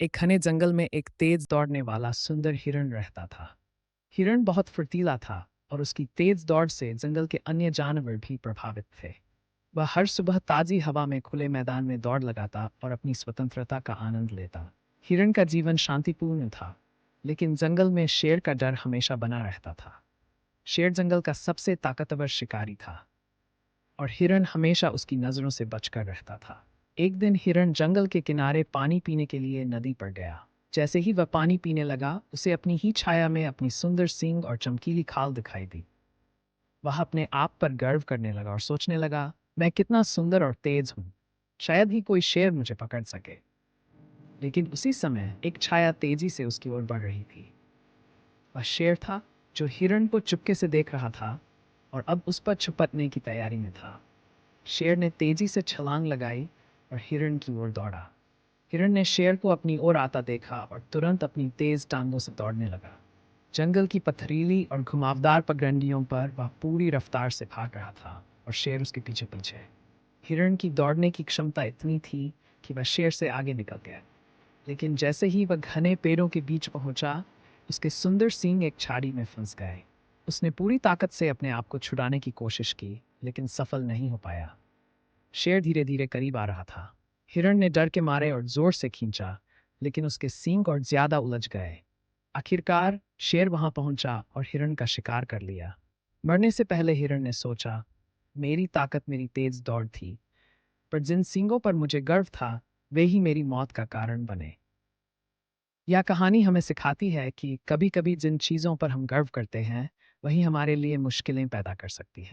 एक घने जंगल में एक तेज दौड़ने वाला सुंदर हिरण रहता था। हिरण बहुत फुर्तीला था और उसकी तेज दौड़ से जंगल के अन्य जानवर भी प्रभावित थे। वह हर सुबह ताजी हवा में खुले मैदान में दौड़ लगाता और अपनी स्वतंत्रता का आनंद लेता। हिरण का जीवन शांतिपूर्ण था, लेकिन जंगल में शेर का डर हमेशा बना रहता था। शेर जंगल का सबसे ताकतवर शिकारी था और हिरण हमेशा उसकी नजरों से बचकर रहता था। एक दिन हिरण जंगल के किनारे पानी पीने के लिए नदी पर गया। जैसे ही वह पानी पीने लगा, उसे अपनी ही छाया में अपनी सुंदर सींग और चमकीली खाल दिखाई दी। वह अपने आप पर गर्व करने लगा और सोचने लगा, मैं कितना सुंदर और तेज हूँ। शायद ही कोई शेर मुझे पकड़ सके। लेकिन उसी समय एक छाया तेजी से उसकी ओर बढ़ रही थी। वह शेर था, जो हिरण को चुपके से देख रहा था और अब उस पर छुपटने की तैयारी में था। शेर ने तेजी से छलांग लगाई और हिरण की ओर दौड़ा। हिरण ने शेर को अपनी ओर आता देखा और तुरंत अपनी तेज टांगों से दौड़ने लगा। जंगल की पथरीली और घुमावदार पगडंडियों पर वह पूरी रफ्तार से भाग रहा था और शेर उसके पीछे पीछे। हिरण की दौड़ने की क्षमता इतनी थी कि वह शेर से आगे निकल गया। लेकिन जैसे ही वह घने पेड़ों के बीच पहुंचा, उसके सुंदर सींग एक झाड़ी में फंस गए। उसने पूरी ताकत से अपने आप को छुड़ाने की कोशिश की, लेकिन सफल नहीं हो पाया। शेर धीरे धीरे करीब आ रहा था। हिरण ने डर के मारे और जोर से खींचा, लेकिन उसके सींग और ज्यादा उलझ गए। आखिरकार शेर वहां पहुंचा और हिरण का शिकार कर लिया। मरने से पहले हिरण ने सोचा, मेरी ताकत मेरी तेज दौड़ थी, पर जिन सींगों पर मुझे गर्व था, वे ही मेरी मौत का कारण बने। यह कहानी हमें सिखाती है कि कभी कभी जिन चीजों पर हम गर्व करते हैं, वही हमारे लिए मुश्किलें पैदा कर सकती है।